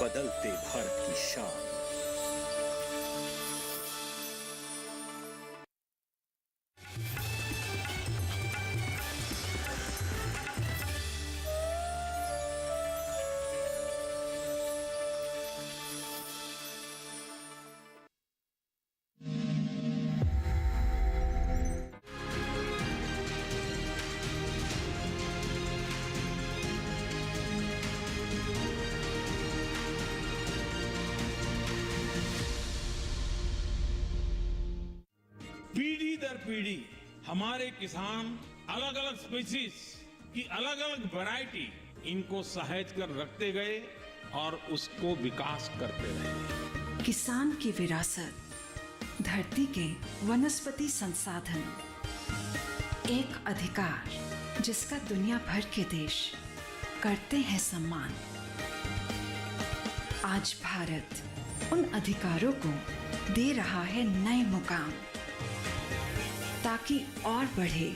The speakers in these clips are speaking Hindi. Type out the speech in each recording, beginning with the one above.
बदलते भारत की शान। पीढ़ी दर पीढ़ी हमारे किसान अलग अलग स्पीसीज की अलग अलग वैरायटी इनको सहेज कर रखते गए और उसको विकास करते रहे। किसान की विरासत, धरती के वनस्पति संसाधन, एक अधिकार जिसका दुनिया भर के देश करते हैं सम्मान। आज भारत उन अधिकारों को दे रहा है नए मुकाम, ताकि और बढ़े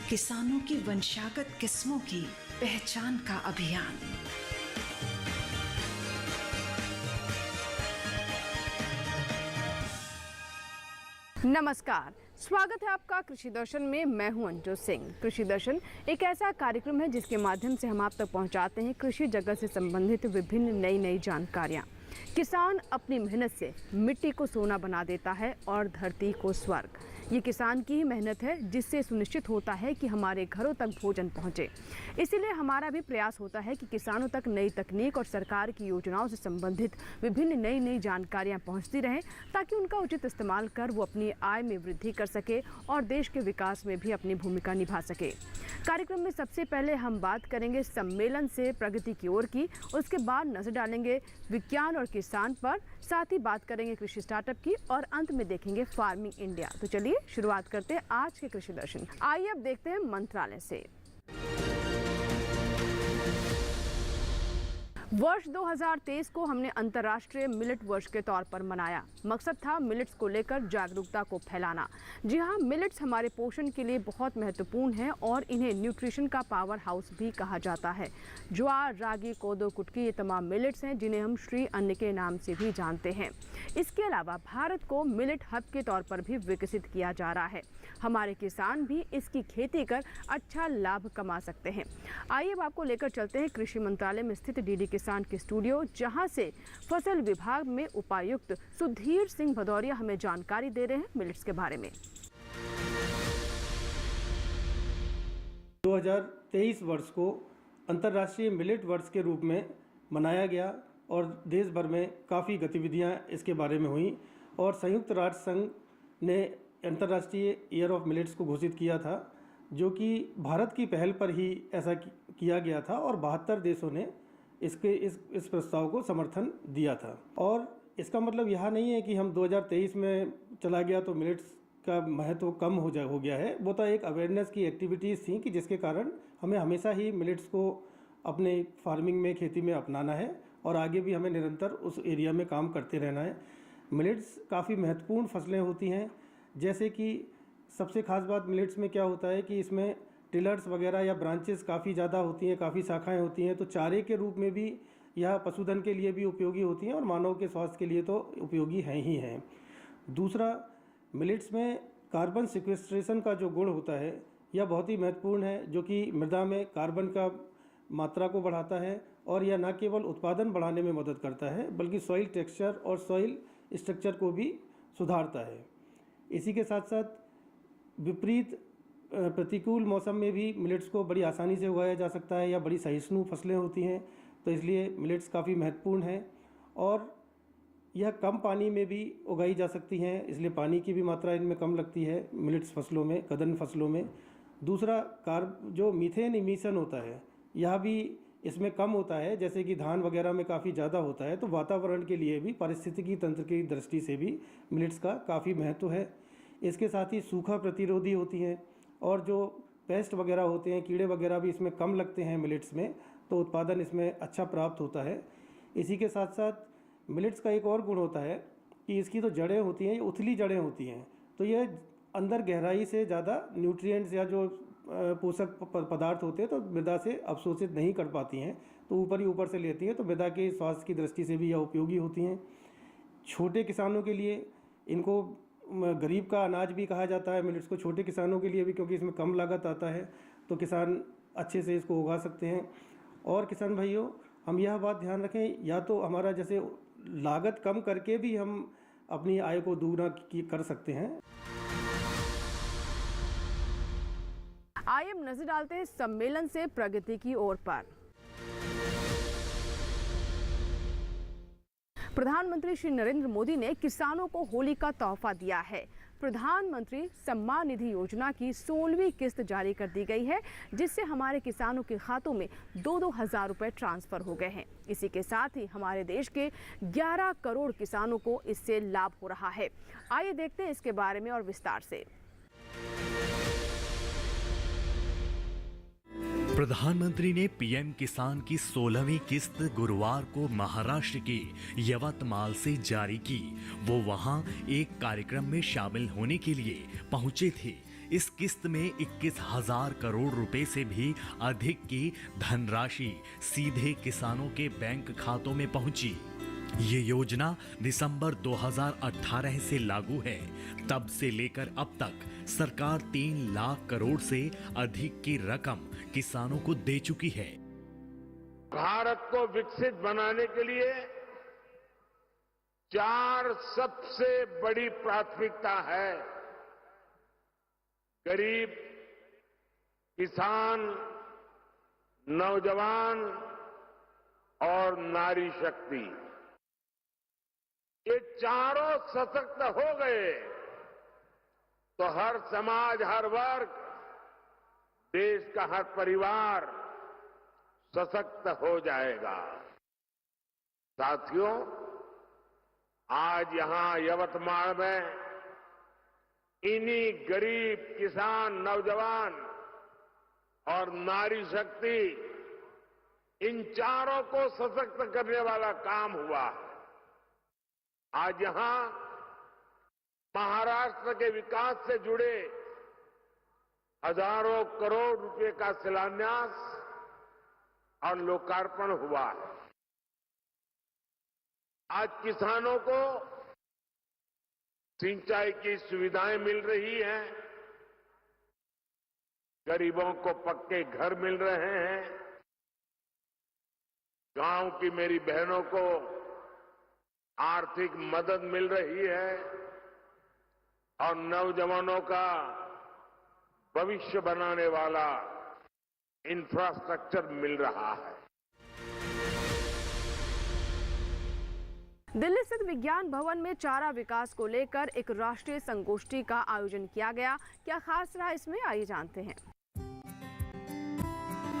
किसानों की वंशागत किस्मों की पहचान का अभियान। नमस्कार, स्वागत है आपका कृषि दर्शन में। मैं हूं अंजू सिंह। कृषि दर्शन एक ऐसा कार्यक्रम है जिसके माध्यम से हम आप तक पहुंचाते हैं कृषि जगत से संबंधित विभिन्न नई जानकारियां। किसान अपनी मेहनत से मिट्टी को सोना बना देता है और धरती को स्वर्ग। ये किसान की ही मेहनत है जिससे सुनिश्चित होता है कि हमारे घरों तक भोजन पहुंचे। इसीलिए हमारा भी प्रयास होता है कि किसानों तक नई तकनीक और सरकार की योजनाओं से संबंधित विभिन्न नई जानकारियां पहुंचती रहें, ताकि उनका उचित इस्तेमाल कर वो अपनी आय में वृद्धि कर सके और देश के विकास में भी अपनी भूमिका निभा सके। कार्यक्रम में सबसे पहले हम बात करेंगे सम्मेलन से प्रगति की ओर की, उसके बाद नजर डालेंगे विज्ञान और किसान पर, साथ ही बात करेंगे कृषि स्टार्टअप की और अंत में देखेंगे फार्मिंग इंडिया। तो चलिए शुरुआत करते हैं आज के कृषि दर्शन। आइए अब देखते हैं मंत्रालय से। वर्ष 2023 को हमने अंतर्राष्ट्रीय मिलेट वर्ष के तौर पर मनाया। मकसद था मिलेट्स को लेकर जागरूकता को फैलाना। जी हाँ, मिलेट्स हमारे पोषण के लिए बहुत महत्वपूर्ण है और इन्हें न्यूट्रिशन का पावर हाउस भी कहा जाता है। ज्वार, रागी, कोदो, कुटकी, ये तमाम मिलेट्स हैं जिन्हें हम श्री अन्न के नाम से भी जानते हैं। इसके अलावा भारत को मिलेट हब के तौर पर भी विकसित किया जा रहा है। हमारे किसान भी इसकी खेती कर अच्छा लाभ कमा सकते हैं। आइए अब आपको लेकर चलते हैं कृषि मंत्रालय में स्थित डीडी किसान के स्टूडियो, जहां से फसल विभाग में उपायुक्त सुधीर सिंह भदौरिया हमें जानकारी दे रहे हैं मिलेट्स के बारे में। 2023 वर्ष को अंतर्राष्ट्रीय मिलेट वर्ष के रूप में मनाया गया और देश भर में काफ़ी गतिविधियां इसके बारे में हुई और संयुक्त राष्ट्र संघ ने अंतर्राष्ट्रीय ईयर ऑफ मिलेट्स को घोषित किया था, जो कि भारत की पहल पर ही ऐसा किया गया था और 72 देशों ने इस प्रस्ताव को समर्थन दिया था। और इसका मतलब यह नहीं है कि हम 2023 में चला गया तो मिलेट्स का महत्व कम हो गया है। वो तो एक अवेयरनेस की एक्टिविटीज़ थी कि जिसके कारण हमें हमेशा ही मिलेट्स को अपने फार्मिंग में, खेती में अपनाना है और आगे भी हमें निरंतर उस एरिया में काम करते रहना है। मिलेट्स काफ़ी महत्वपूर्ण फसलें होती हैं, जैसे कि सबसे खास बात मिलेट्स में क्या होता है कि इसमें टिलर्स वगैरह या ब्रांचेस काफ़ी ज़्यादा होती हैं, काफ़ी शाखाएं होती हैं, तो चारे के रूप में भी यह पशुधन के लिए भी उपयोगी होती हैं और मानव के स्वास्थ्य के लिए तो उपयोगी हैं ही हैं। दूसरा, मिलेट्स में कार्बन सिक्वेस्ट्रेशन का जो गुण होता है यह बहुत ही महत्वपूर्ण है, जो कि मृदा में कार्बन का मात्रा को बढ़ाता है और यह न केवल उत्पादन बढ़ाने में मदद करता है बल्कि सॉइल टेक्सचर और सॉइल स्ट्रक्चर को भी सुधारता है। इसी के साथ साथ विपरीत प्रतिकूल मौसम में भी मिलेट्स को बड़ी आसानी से उगाया जा सकता है या बड़ी सहिष्णु फसलें होती हैं, तो इसलिए मिलेट्स काफ़ी महत्वपूर्ण है और यह कम पानी में भी उगाई जा सकती हैं, इसलिए पानी की भी मात्रा इनमें कम लगती है मिलेट्स फसलों में, कदन फसलों में। दूसरा, जो मीथेन इमिशन होता है यह भी इसमें कम होता है, जैसे कि धान वगैरह में काफ़ी ज़्यादा होता है, तो वातावरण के लिए भी, पारिस्थितिकी तंत्र की दृष्टि से भी मिलेट्स का काफ़ी महत्व है। इसके साथ ही सूखा प्रतिरोधी होती हैं और जो पेस्ट वगैरह होते हैं, कीड़े वगैरह भी इसमें कम लगते हैं मिलेट्स में, तो उत्पादन इसमें अच्छा प्राप्त होता है। इसी के साथ साथ मिलेट्स का एक और गुण होता है कि इसकी तो जड़ें होती हैं, ये उथली जड़ें होती हैं, तो यह अंदर गहराई से ज़्यादा न्यूट्रिएंट्स या जो पोषक पदार्थ होते हैं तो मृदा से अवशोषित नहीं कर पाती हैं, तो ऊपर ही ऊपर से लेती हैं, तो मृदा के स्वास्थ्य की दृष्टि से भी यह उपयोगी होती हैं। छोटे किसानों के लिए इनको गरीब का अनाज भी कहा जाता है मिलेट्स को, छोटे किसानों के लिए भी, क्योंकि इसमें कम लागत आता है तो किसान अच्छे से इसको उगा सकते हैं। और किसान भाइयों, हम यह बात ध्यान रखें, या तो हमारा जैसे लागत कम करके भी हम अपनी आय को दोगुना कर सकते हैं। आइए हम नजर डालते हैं सम्मेलन से प्रगति की ओर पर। प्रधानमंत्री श्री नरेंद्र मोदी ने किसानों को होली का तोहफा दिया है। प्रधानमंत्री सम्मान निधि योजना की 16वीं किस्त जारी कर दी गई है, जिससे हमारे किसानों के खातों में 2-2 हज़ार रुपए ट्रांसफर हो गए हैं। इसी के साथ ही हमारे देश के 11 करोड़ किसानों को इससे लाभ हो रहा है। आइए देखते हैं इसके बारे में और विस्तार से। प्रधानमंत्री ने पीएम किसान की 16वीं किस्त गुरुवार को महाराष्ट्र के यवतमाल से जारी की। वो वहां एक कार्यक्रम में शामिल होने के लिए पहुंचे थे। इस किस्त में 21,000 करोड़ रुपए से भी अधिक की धनराशि सीधे किसानों के बैंक खातों में पहुंची। ये योजना दिसंबर 2018 से लागू है। तब से लेकर अब तक सरकार 3 लाख करोड़ से अधिक की रकम किसानों को दे चुकी है। भारत को विकसित बनाने के लिए 4 सबसे बड़ी प्राथमिकता है: गरीब, किसान, नौजवान और नारी शक्ति। ये चारों सशक्त हो गए तो हर समाज, हर वर्ग, देश का हर परिवार सशक्त हो जाएगा। साथियों, आज यहां यवतमाल में इन्हीं गरीब, किसान, नौजवान और नारी शक्ति, इन चारों को सशक्त करने वाला काम हुआ है। आज यहां महाराष्ट्र के विकास से जुड़े हजारों करोड़ रुपए का शिलान्यास और लोकार्पण हुआ है। आज किसानों को सिंचाई की सुविधाएं मिल रही हैं, गरीबों को पक्के घर मिल रहे हैं, गांव की मेरी बहनों को आर्थिक मदद मिल रही है और नौजवानों का भविष्य बनाने वाला इंफ्रास्ट्रक्चर मिल रहा है। दिल्ली स्थित विज्ञान भवन में चारा विकास को लेकर एक राष्ट्रीय संगोष्ठी का आयोजन किया गया। क्या खास रहा इसमें, आइए जानते हैं।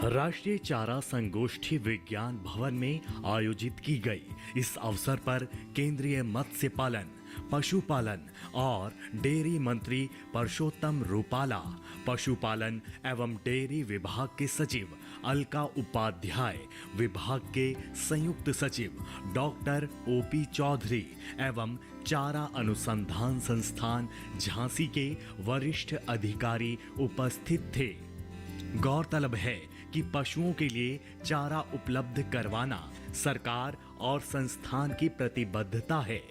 राष्ट्रीय चारा संगोष्ठी विज्ञान भवन में आयोजित की गई। इस अवसर पर केंद्रीय मत्स्य पालन, पशुपालन और डेयरी मंत्री परषोत्तम रूपाला, पशुपालन एवं डेयरी विभाग के सचिव अलका उपाध्याय, विभाग के संयुक्त सचिव डॉक्टर ओपी चौधरी एवं चारा अनुसंधान संस्थान झांसी के वरिष्ठ अधिकारी उपस्थित थे। गौरतलब है कि पशुओं के लिए चारा उपलब्ध करवाना सरकार और संस्थान की प्रतिबद्धता है।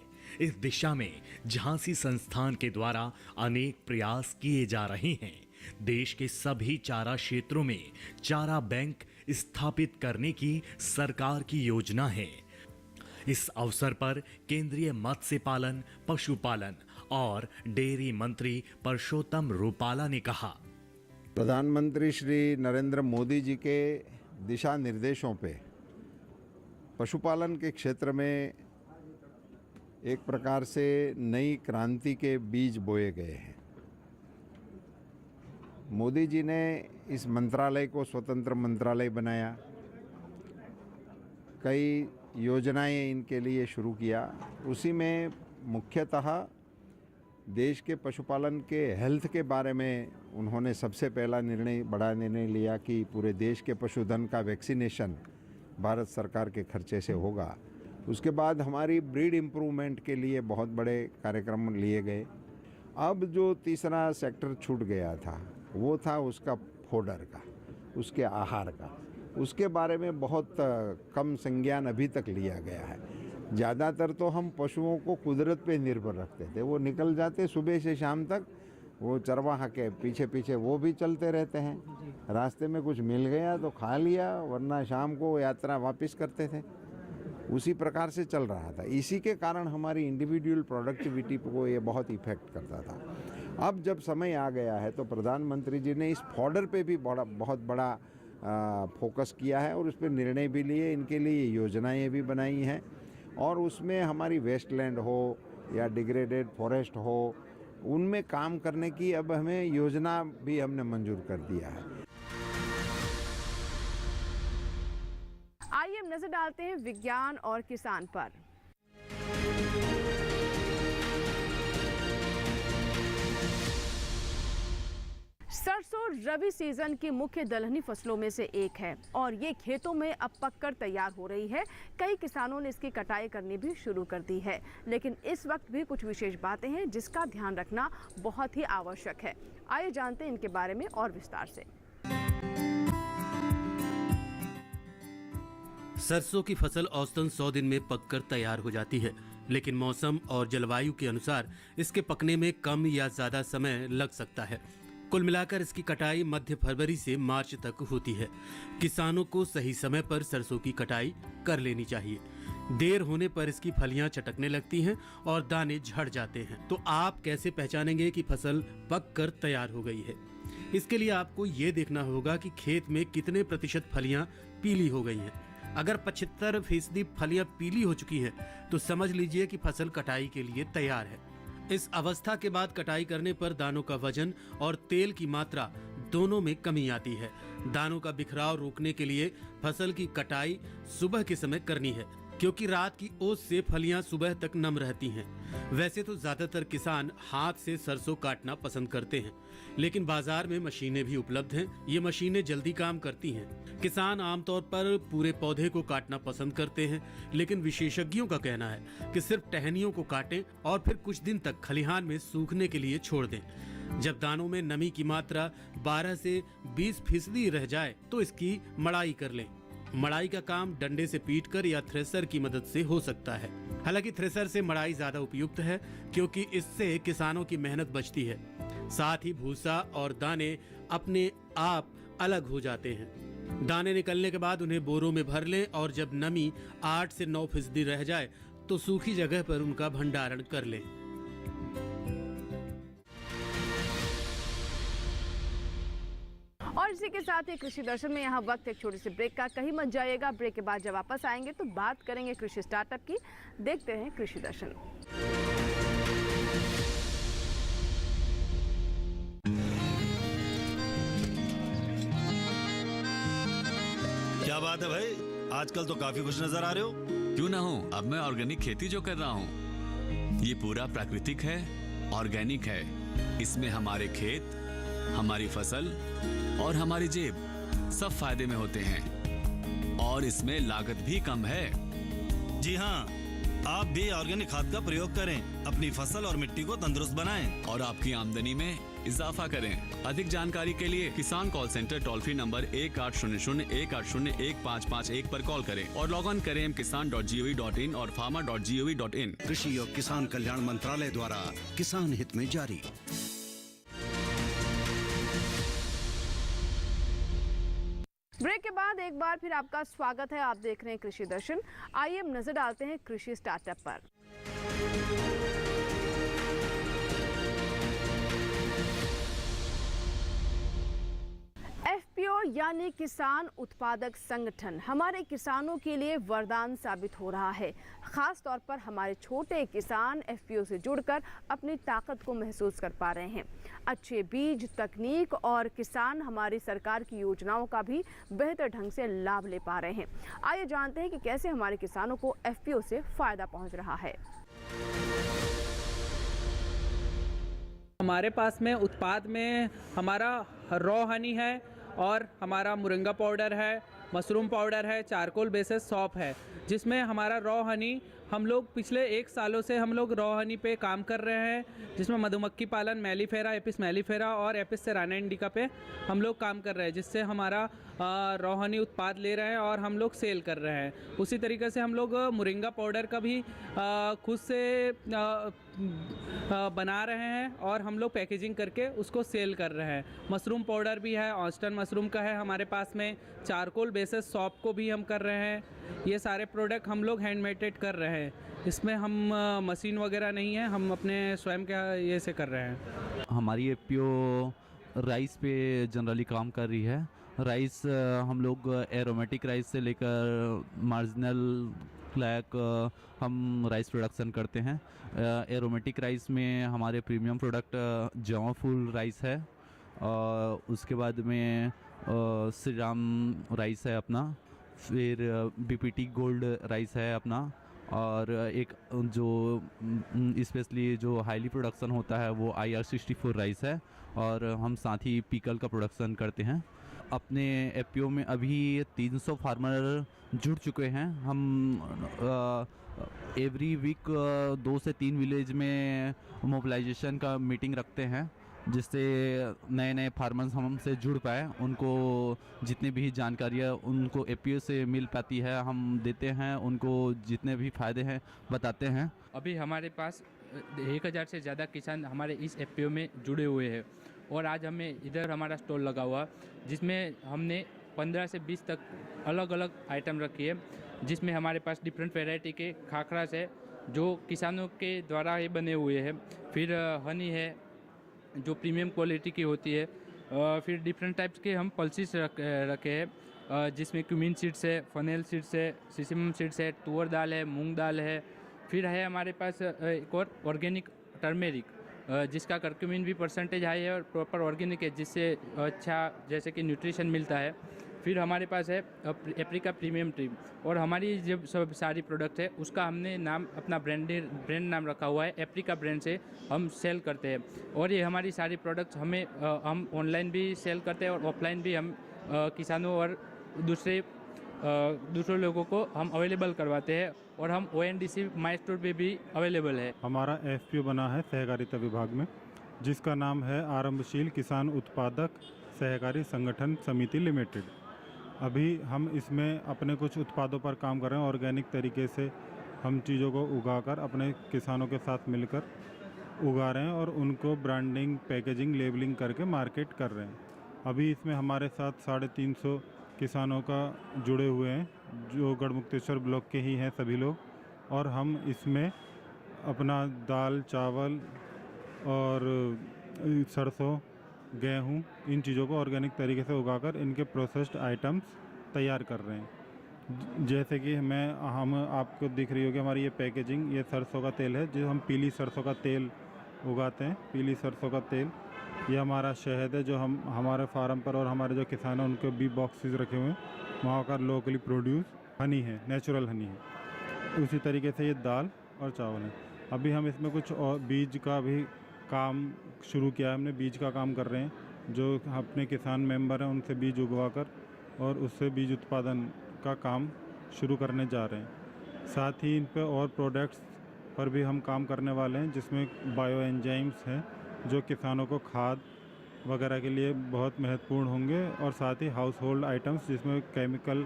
इस दिशा में झांसी संस्थान के द्वारा अनेक प्रयास किए जा रहे हैं। देश के सभी चारा क्षेत्रों में चारा बैंक स्थापित करने की सरकार की योजना है। इस अवसर पर केंद्रीय मत्स्य पालन, पशुपालन और डेयरी मंत्री परषोत्तम रूपाला ने कहा, प्रधानमंत्री श्री नरेंद्र मोदी जी के दिशा निर्देशों पे पशुपालन के क्षेत्र में एक प्रकार से नई क्रांति के बीज बोए गए हैं। मोदी जी ने इस मंत्रालय को स्वतंत्र मंत्रालय बनाया, कई योजनाएं इनके लिए शुरू किया। उसी में मुख्यतः देश के पशुपालन के हेल्थ के बारे में उन्होंने सबसे पहला बड़ा निर्णय लिया कि पूरे देश के पशुधन का वैक्सीनेशन भारत सरकार के खर्चे से होगा। उसके बाद हमारी ब्रीड इम्प्रूवमेंट के लिए बहुत बड़े कार्यक्रम लिए गए। अब जो तीसरा सेक्टर छूट गया था वो था उसका फोडर का, उसके आहार का, उसके बारे में बहुत कम संज्ञान अभी तक लिया गया है। ज़्यादातर तो हम पशुओं को कुदरत पे निर्भर रखते थे, वो निकल जाते सुबह से शाम तक, वो चरवाहा के पीछे पीछे वो भी चलते रहते हैं। रास्ते में कुछ मिल गया तो खा लिया, वरना शाम को यात्रा वापस करते थे। उसी प्रकार से चल रहा था। इसी के कारण हमारी इंडिविजुअल प्रोडक्टिविटी को ये बहुत इफेक्ट करता था। अब जब समय आ गया है तो प्रधानमंत्री जी ने इस फॉडर पे भी बहुत बड़ा फोकस किया है और उस पर निर्णय भी लिए, इनके लिए योजनाएं भी बनाई हैं और उसमें हमारी वेस्टलैंड हो या डिग्रेडेड फॉरेस्ट हो, उनमें काम करने की अब हमें योजना भी हमने मंजूर कर दिया है। आइए हम नजर डालते हैं विज्ञान और किसान पर। सरसों रबी सीजन की मुख्य दलहनी फसलों में से एक है और ये खेतों में अब पककर तैयार हो रही है। कई किसानों ने इसकी कटाई करनी भी शुरू कर दी है, लेकिन इस वक्त भी कुछ विशेष बातें हैं जिसका ध्यान रखना बहुत ही आवश्यक है। आइए जानते हैं इनके बारे में और विस्तार से। सरसों की फसल औसतन 100 दिन में पककर तैयार हो जाती है, लेकिन मौसम और जलवायु के अनुसार इसके पकने में कम या ज्यादा समय लग सकता है। कुल मिलाकर इसकी कटाई मध्य फरवरी से मार्च तक होती है। किसानों को सही समय पर सरसों की कटाई कर लेनी चाहिए। देर होने पर इसकी फलियां चटकने लगती हैं और दाने झड़ जाते हैं। तो आप कैसे पहचानेंगे कि फसल पककर तैयार हो गई है? इसके लिए आपको ये देखना होगा कि खेत में कितने प्रतिशत फलियां पीली हो गई हैं। अगर 75% फलियां पीली हो चुकी हैं तो समझ लीजिए कि फसल कटाई के लिए तैयार है। इस अवस्था के बाद कटाई करने पर दानों का वजन और तेल की मात्रा दोनों में कमी आती है। दानों का बिखराव रोकने के लिए फसल की कटाई सुबह के समय करनी है, क्योंकि रात की ओस से फलियां सुबह तक नम रहती हैं। वैसे तो ज्यादातर किसान हाथ से सरसों काटना पसंद करते हैं, लेकिन बाजार में मशीनें भी उपलब्ध हैं। ये मशीनें जल्दी काम करती हैं। किसान आमतौर पर पूरे पौधे को काटना पसंद करते हैं, लेकिन विशेषज्ञों का कहना है कि सिर्फ टहनियों को काटें और फिर कुछ दिन तक खलिहान में सूखने के लिए छोड़ दें। जब दानों में नमी की मात्रा 12 से 20% रह जाए तो इसकी मड़ाई कर लें। मड़ाई का काम डंडे से पीटकर या थ्रेसर की मदद से हो सकता है। हालांकि थ्रेसर से मड़ाई ज्यादा उपयुक्त है, क्योंकि इससे किसानों की मेहनत बचती है। साथ ही भूसा और दाने अपने आप अलग हो जाते हैं। दाने निकलने के बाद उन्हें बोरों में भर लें और जब नमी 8 से 9% रह जाए तो सूखी जगह पर उनका भंडारण कर लें। और इसी के साथ ही कृषि दर्शन में यहाँ वक्त एक छोटे से ब्रेक का। कहीं मत जाइएगा। ब्रेक के बाद जब वापस आएंगे तो बात करेंगे कृषि स्टार्टअप की। देखते हैं कृषि दर्शन। क्या बात है भाई, आजकल तो काफी खुश नजर आ रहे हो। क्यों ना हो, अब मैं ऑर्गेनिक खेती जो कर रहा हूँ ये पूरा प्राकृतिक है, ऑर्गेनिक है। इसमें हमारे खेत, हमारी फसल और हमारी जेब सब फायदे में होते हैं और इसमें लागत भी कम है। जी हाँ, आप भी ऑर्गेनिक खाद का प्रयोग करें, अपनी फसल और मिट्टी को तंदुरुस्त बनाएं और आपकी आमदनी में इजाफा करें। अधिक जानकारी के लिए किसान call centre toll free number 1800-180-1551 पर कॉल करें और लॉग ऑन करें kisan.gov.in और farmer.gov.in। कृषि और किसान कल्याण मंत्रालय द्वारा किसान हित में जारी। ब्रेक के बाद एक बार फिर आपका स्वागत है। आप देख रहे हैं कृषि दर्शन। आइए हम नजर डालते हैं कृषि स्टार्टअप पर। एफपीओ यानी किसान उत्पादक संगठन हमारे किसानों के लिए वरदान साबित हो रहा है। खास तौर पर हमारे छोटे किसान एफपीओ से जुड़कर अपनी ताकत को महसूस कर पा रहे हैं। अच्छे बीज, तकनीक और किसान हमारी सरकार की योजनाओं का भी बेहतर ढंग से लाभ ले पा रहे हैं। आइए जानते हैं कि कैसे हमारे किसानों को एफपीओ से फायदा पहुंच रहा है। हमारे पास में उत्पाद में हमारा रॉ हनी है और हमारा मुरंगा पाउडर है, मशरूम पाउडर है, चारकोल बेसिस सौंफ है, जिसमें हमारा रॉ हनी हम लोग पिछले 1 सालों से हम लोग रॉ हनी पे काम कर रहे हैं, जिसमें मधुमक्खी पालन, मेलिफेरा, एपिस मेलिफेरा और एपिस सेराना इंडिका पे हम लोग काम कर रहे हैं, जिससे हमारा रॉ हनी उत्पाद ले रहे हैं और हम लोग सेल कर रहे हैं। उसी तरीके से हम लोग मोरिंगा पाउडर का भी खुद से बना रहे हैं और हम लोग पैकेजिंग करके उसको सेल कर रहे हैं। मशरूम पाउडर भी है, ऑस्टन मशरूम का है हमारे पास में, चारकोल बेसिस सॉप को भी हम कर रहे हैं। ये सारे प्रोडक्ट हम लोग हैंडमेडेड कर रहे हैं, इसमें हम मशीन वगैरह नहीं है, हम अपने स्वयं के ये से कर रहे हैं। हमारी एपीओ राइस पे जनरली काम कर रही है। राइस हम लोग एरोमेटिक राइस से लेकर मार्जिनल फ्लैक हम राइस प्रोडक्शन करते हैं। एरोमेटिक राइस में हमारे प्रीमियम प्रोडक्ट जवा फूल राइस है, उसके बाद में श्री राम राइस है अपना, फिर बीपीटी गोल्ड राइस है अपना, और एक जो स्पेशली जो हाईली प्रोडक्शन होता है वो IR64 राइस है, और हम साथ ही पीकल का प्रोडक्शन करते हैं। अपने एपीओ में अभी 300 फार्मर जुड़ चुके हैं। हम एवरी वीक 2 से 3 विलेज में मोबिलाइजेशन का मीटिंग रखते हैं, जिससे नए नए फार्मर्स हमसे जुड़ पाए, उनको जितने भी जानकारियाँ उनको एपीओ से मिल पाती है हम देते हैं, उनको जितने भी फ़ायदे हैं बताते हैं। अभी हमारे पास 1000 से ज़्यादा किसान हमारे इस एपीओ में जुड़े हुए हैं, और आज हमें इधर हमारा स्टॉल लगा हुआ, जिसमें हमने 15 से 20 तक अलग अलग आइटम रखी है, जिसमें हमारे पास डिफरेंट वैरायटी के खाखरास है जो किसानों के द्वारा ही बने हुए हैं, फिर हनी है जो प्रीमियम क्वालिटी की होती है, फिर डिफरेंट टाइप्स के हम पल्सेस रखे हैं, जिसमें क्यूमिन सीड्स है, फनेल सीड्स है, सिसम सीड्स है, तुअर दाल है, मूंग दाल है, फिर है हमारे पास एक और ऑर्गेनिक टर्मेरिक, जिसका करक्यूमिन भी परसेंटेज हाई है और प्रॉपर ऑर्गेनिक है, जिससे अच्छा जैसे कि न्यूट्रिशन मिलता है। फिर हमारे पास है एप्रिका प्रीमियम ट्री, और हमारी जब सब सारी प्रोडक्ट है उसका हमने नाम अपना ब्रांड नाम रखा हुआ है, एप्रिका ब्रांड से हम सेल करते हैं। और ये हमारी सारी प्रोडक्ट्स हम ऑनलाइन भी सेल करते हैं और ऑफलाइन भी हम किसानों और दूसरे लोगों को हम अवेलेबल करवाते हैं, और हम ONDC माई स्टोर पे भी अवेलेबल है। हमारा FPO बना है सहकारिता विभाग में, जिसका नाम है आरंभशील किसान उत्पादक सहकारी संगठन समिति लिमिटेड। अभी हम इसमें अपने कुछ उत्पादों पर काम कर रहे हैं। ऑर्गेनिक तरीके से हम चीज़ों को उगाकर अपने किसानों के साथ मिलकर उगा रहे हैं और उनको ब्रांडिंग, पैकेजिंग, लेबलिंग करके मार्केट कर रहे हैं। अभी इसमें हमारे साथ 350 किसानों का जुड़े हुए हैं, जो गढ़मुक्तेश्वर ब्लॉक के ही हैं सभी लोग, और हम इसमें अपना दाल, चावल और सरसों, गेहूं, इन चीज़ों को ऑर्गेनिक तरीके से उगाकर इनके प्रोसेस्ड आइटम्स तैयार कर रहे हैं। जैसे कि हम आपको दिख रही होगी हमारी ये पैकेजिंग, ये सरसों का तेल है, जो हम पीली सरसों का तेल उगाते हैं। पीली सरसों का तेल, ये हमारा शहद है जो हम हमारे फार्म पर और हमारे जो किसान हैं उनके भी बॉक्सेस रखे हुए हैं, वहाँ का लोकली प्रोड्यूस हनी है, नेचुरल हनी है। उसी तरीके से ये दाल और चावल है। अभी हम इसमें कुछ और बीज का भी काम शुरू किया है, हमने बीज का काम कर रहे हैं, जो अपने किसान मेंबर हैं उनसे बीज उगवाकर और उससे बीज उत्पादन का काम शुरू करने जा रहे हैं। साथ ही इन पे और प्रोडक्ट्स पर भी हम काम करने वाले हैं, जिसमें बायो एंजाइम्स हैं जो किसानों को खाद वगैरह के लिए बहुत महत्वपूर्ण होंगे, और साथ ही हाउस होल्ड आइटम्स जिसमें केमिकल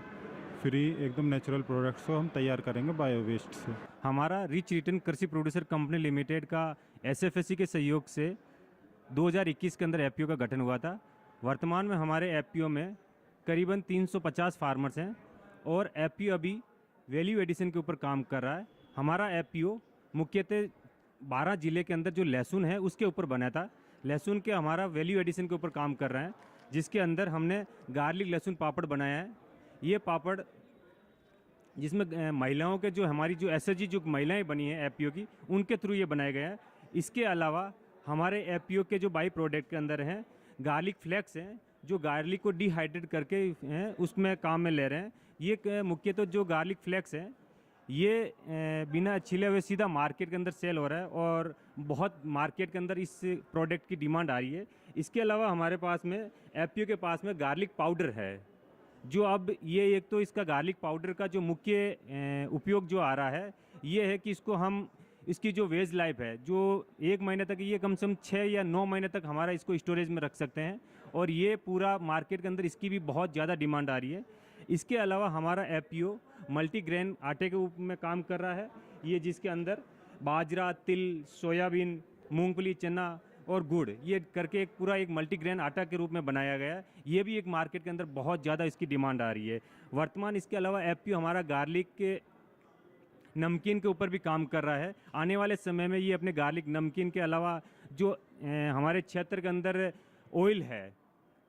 फ्री एकदम नेचुरल प्रोडक्ट्स को हम तैयार करेंगे बायो वेस्ट से। हमारा रिच रिटर्न कृषि प्रोड्यूसर कंपनी लिमिटेड का SFSC के सहयोग से 2021 के अंदर FPO का गठन हुआ था। वर्तमान में हमारे FPO में करीबन 350 फार्मर्स हैं, और FPO अभी वैल्यू एडिशन के ऊपर काम कर रहा है। हमारा FPO मुख्यतः 12 जिले के अंदर जो लहसुन है उसके ऊपर बना था। लहसुन के हमारा वैल्यू एडिशन के ऊपर काम कर रहे हैं, जिसके अंदर हमने गार्लिक लहसुन पापड़ बनाया है। ये पापड़ जिसमें महिलाओं के जो हमारी जो SHG जो महिलाएं बनी हैं FPO की, उनके थ्रू ये बनाया गया है। इसके अलावा हमारे FPO के जो बाई प्रोडक्ट के अंदर हैं गार्लिक फ्लेक्स हैं, जो गार्लिक को डिहाइड्रेट करके हैं उसमें काम में ले रहे हैं। ये मुख्यतः जो गार्लिक फ्लेक्स हैं ये बिना छिले हुए सीधा मार्केट के अंदर सेल हो रहा है, और बहुत मार्केट के अंदर इस प्रोडक्ट की डिमांड आ रही है। इसके अलावा हमारे पास में FPO के पास में गार्लिक पाउडर है, जो अब ये एक तो इसका गार्लिक पाउडर का जो मुख्य उपयोग जो आ रहा है ये है कि इसकी जो वेज लाइफ है, जो 1 महीने तक, ये कम से कम 6 या 9 महीने तक हमारा इसको स्टोरेज में रख सकते हैं और ये पूरा मार्केट के अंदर इसकी भी बहुत ज़्यादा डिमांड आ रही है। इसके अलावा हमारा FPO मल्टीग्रेन आटे के रूप में काम कर रहा है, ये जिसके अंदर बाजरा, तिल, सोयाबीन, मूंगफली, चना और गुड़ ये करके एक मल्टीग्रेन आटा के रूप में बनाया गया है। ये भी एक मार्केट के अंदर बहुत ज़्यादा इसकी डिमांड आ रही है। वर्तमान इसके अलावा FPO हमारा गार्लिक के नमकीन के ऊपर भी काम कर रहा है। आने वाले समय में ये अपने गार्लिक नमकीन के अलावा जो हमारे क्षेत्र के अंदर ऑयल है,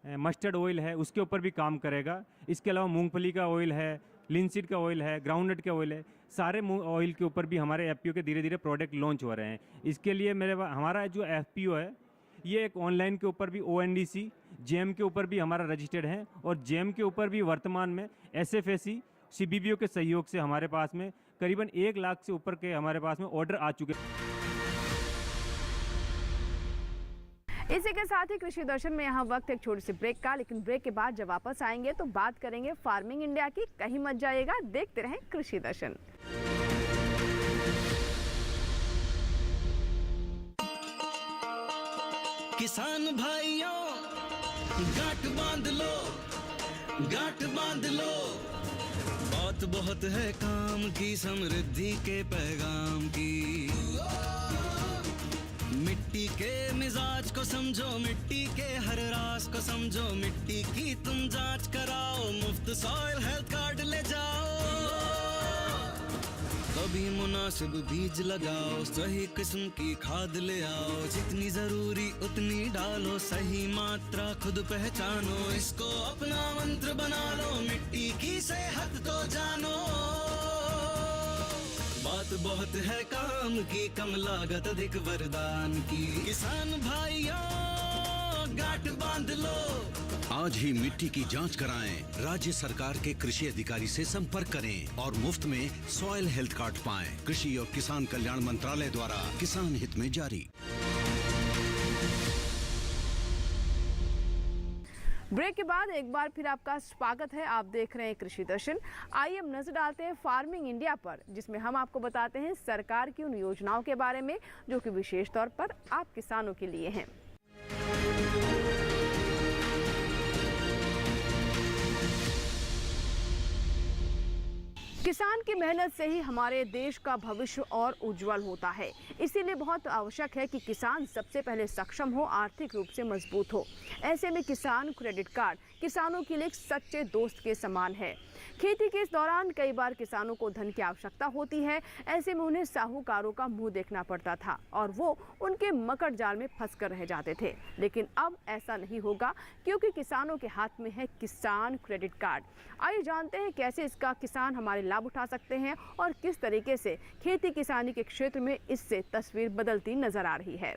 मस्टर्ड ऑयल है, उसके ऊपर भी काम करेगा। इसके अलावा मूंगफली का ऑयल है, लिनसीड का ऑयल है, ग्राउंडनट का ऑयल है, सारे ऑयल के ऊपर भी हमारे FPO के धीरे धीरे प्रोडक्ट लॉन्च हो रहे हैं। इसके लिए हमारा जो FPO है ये एक ऑनलाइन के ऊपर भी ONDC, JAM के ऊपर भी हमारा रजिस्टर्ड है और JAM के ऊपर भी वर्तमान में SFSC, CBBO के सहयोग से हमारे पास में करीबन 1 लाख से ऊपर के हमारे पास में ऑर्डर आ चुके हैं। इसी के साथ ही कृषि दर्शन में यहाँ वक्त एक छोटी सी ब्रेक का, लेकिन ब्रेक के बाद जब वापस आएंगे तो बात करेंगे फार्मिंग इंडिया की। कहीं मत जाइएगा, देखते रहें कृषि दर्शन। किसान भाइयों गांठ बांध लो, गांठ बांध लो, बात बहुत है काम की, समृद्धि के पैगाम की। मिट्टी के मिजाज को समझो, मिट्टी के हर राज को समझो, मिट्टी की तुम जांच कराओ, मुफ्त सॉइल हेल्थ कार्ड ले जाओ। कभी मुनासिब बीज लगाओ, सही किस्म की खाद ले आओ, जितनी जरूरी उतनी डालो, सही मात्रा खुद पहचानो, इसको अपना मंत्र बना लो, मिट्टी की सेहत तो जानो। बात बहुत है काम की, कम लागत अधिक वरदान की। किसान भाइयों गांठ बांध लो, आज ही मिट्टी की जांच कराएं, राज्य सरकार के कृषि अधिकारी से संपर्क करें और मुफ्त में सॉइल हेल्थ कार्ड पाएं। कृषि और किसान कल्याण मंत्रालय द्वारा किसान हित में जारी। ब्रेक के बाद एक बार फिर आपका स्वागत है। आप देख रहे हैं कृषि दर्शन। आइए हम नजर डालते हैं फार्मिंग इंडिया पर, जिसमें हम आपको बताते हैं सरकार की उन योजनाओं के बारे में जो कि विशेष तौर पर आप किसानों के लिए हैं। किसान की मेहनत से ही हमारे देश का भविष्य और उज्जवल होता है। इसीलिए बहुत आवश्यक है कि किसान सबसे पहले सक्षम हो, आर्थिक रूप से मजबूत हो। ऐसे में किसान क्रेडिट कार्ड किसानों के लिए एक सच्चे दोस्त के समान है। खेती के इस दौरान कई बार किसानों को धन की आवश्यकता होती है। ऐसे में उन्हें साहूकारों का मुंह देखना पड़ता था और वो उनके मकड़ जाल में फंस कर रह जाते थे। लेकिन अब ऐसा नहीं होगा, क्योंकि किसानों के हाथ में है किसान क्रेडिट कार्ड। आइए जानते हैं कैसे इसका किसान हमारे लाभ उठा सकते हैं और किस तरीके से खेती किसानी के क्षेत्र में इससे तस्वीर बदलती नजर आ रही है।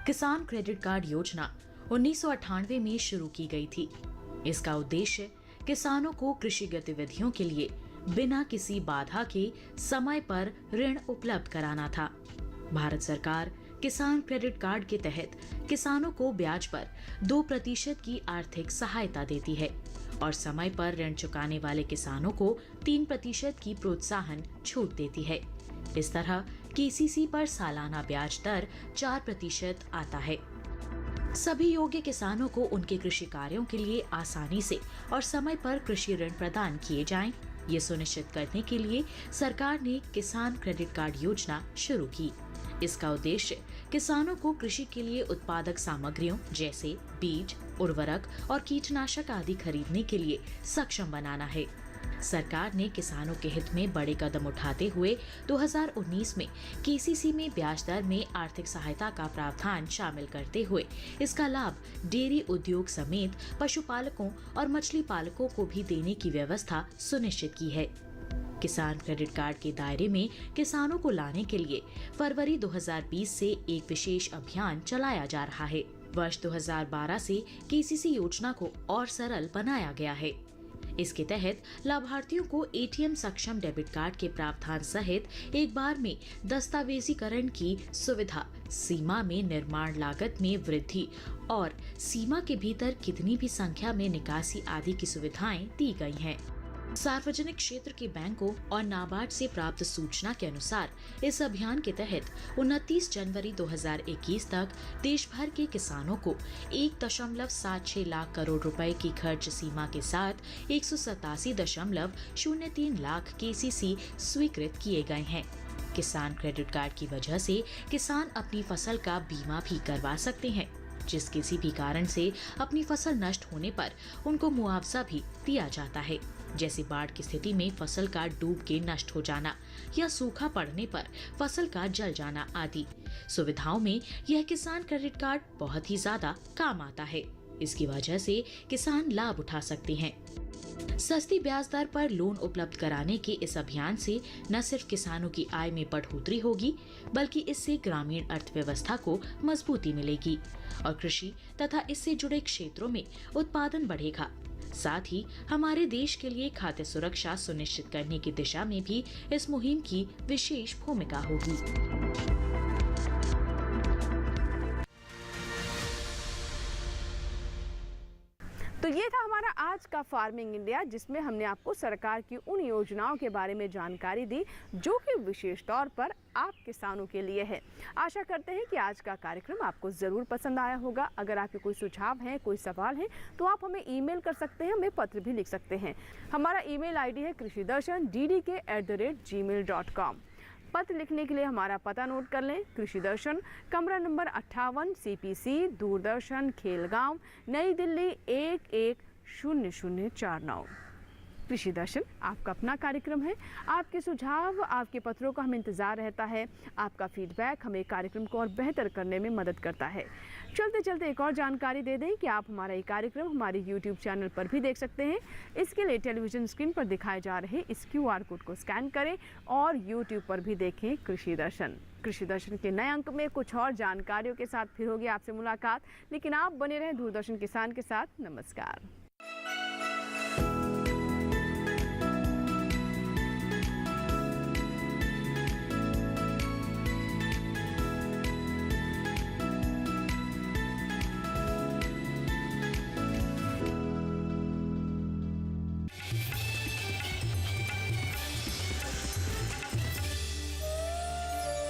किसान क्रेडिट कार्ड योजना 1998 में शुरू की गई थी। इसका उद्देश्य किसानों को कृषि गतिविधियों के लिए बिना किसी बाधा के समय पर ऋण उपलब्ध कराना था। भारत सरकार किसान क्रेडिट कार्ड के तहत किसानों को ब्याज पर 2% की आर्थिक सहायता देती है और समय पर ऋण चुकाने वाले किसानों को 3% की प्रोत्साहन छूट देती है। इस तरह KCC पर सालाना ब्याज दर 4% आता है। सभी योग्य किसानों को उनके कृषि कार्यों के लिए आसानी से और समय पर कृषि ऋण प्रदान किए जाएं, ये सुनिश्चित करने के लिए सरकार ने किसान क्रेडिट कार्ड योजना शुरू की। इसका उद्देश्य किसानों को कृषि के लिए उत्पादक सामग्रियों जैसे बीज, उर्वरक और कीटनाशक आदि खरीदने के लिए सक्षम बनाना है। सरकार ने किसानों के हित में बड़े कदम उठाते हुए 2019 में KCC में ब्याज दर में आर्थिक सहायता का प्रावधान शामिल करते हुए इसका लाभ डेयरी उद्योग समेत पशुपालकों और मछली पालकों को भी देने की व्यवस्था सुनिश्चित की है। किसान क्रेडिट कार्ड के दायरे में किसानों को लाने के लिए फरवरी 2020 से एक विशेष अभियान चलाया जा रहा है। वर्ष 2012 से KCC योजना को और सरल बनाया गया है। इसके तहत लाभार्थियों को एटीएम सक्षम डेबिट कार्ड के प्रावधान सहित एक बार में दस्तावेजीकरण की सुविधा, सीमा में निर्माण लागत में वृद्धि और सीमा के भीतर कितनी भी संख्या में निकासी आदि की सुविधाएं दी गई हैं। सार्वजनिक क्षेत्र के बैंकों और नाबार्ड से प्राप्त सूचना के अनुसार इस अभियान के तहत 29 जनवरी 2021 तक देश भर के किसानों को 1.76 लाख करोड़ रुपए की खर्च सीमा के साथ 187.03 लाख केसीसी स्वीकृत किए गए हैं। किसान क्रेडिट कार्ड की वजह से किसान अपनी फसल का बीमा भी करवा सकते हैं, जिस किसी भी कारण से अपनी फसल नष्ट होने पर उनको मुआवजा भी दिया जाता है, जैसे बाढ़ की स्थिति में फसल का डूब के नष्ट हो जाना या सूखा पड़ने पर फसल का जल जाना आदि सुविधाओं में यह किसान क्रेडिट कार्ड बहुत ही ज्यादा काम आता है। इसकी वजह से किसान लाभ उठा सकते हैं। सस्ती ब्याज दर पर लोन उपलब्ध कराने के इस अभियान से न सिर्फ किसानों की आय में बढ़ोतरी होगी, बल्कि इससे ग्रामीण अर्थव्यवस्था को मजबूती मिलेगी और कृषि तथा इससे जुड़े क्षेत्रों में उत्पादन बढ़ेगा। साथ ही हमारे देश के लिए खाद्य सुरक्षा सुनिश्चित करने की दिशा में भी इस मुहिम की विशेष भूमिका होगी। तो ये था हमारा आज का फार्मिंग इंडिया, जिसमें हमने आपको सरकार की उन योजनाओं के बारे में जानकारी दी जो कि विशेष तौर पर आप किसानों के लिए है। आशा करते हैं कि आज का कार्यक्रम आपको ज़रूर पसंद आया होगा। अगर आपके कोई सुझाव हैं, कोई सवाल हैं, तो आप हमें ईमेल कर सकते हैं, हमें पत्र भी लिख सकते हैं। हमारा ईमेल आईडी है krishidarshan@gmail.com। पत्र लिखने के लिए हमारा पता नोट कर लें। कृषि दर्शन, कमरा नंबर 58, CPC, दूरदर्शन, खेलगांव, नई दिल्ली 110049। कृषि दर्शन आपका अपना कार्यक्रम है। आपके सुझाव, आपके पत्रों का हमें इंतज़ार रहता है। आपका फीडबैक हमें कार्यक्रम को और बेहतर करने में मदद करता है। चलते चलते एक और जानकारी दे दें कि आप हमारा ये कार्यक्रम हमारे YouTube चैनल पर भी देख सकते हैं। इसके लिए टेलीविज़न स्क्रीन पर दिखाए जा रहे इस QR कोड को स्कैन करें और YouTube पर भी देखें कृषि दर्शन। कृषि दर्शन के नए अंक में कुछ और जानकारियों के साथ फिर होगी आपसे मुलाकात, लेकिन आप बने रहें दूरदर्शन किसान के साथ। नमस्कार।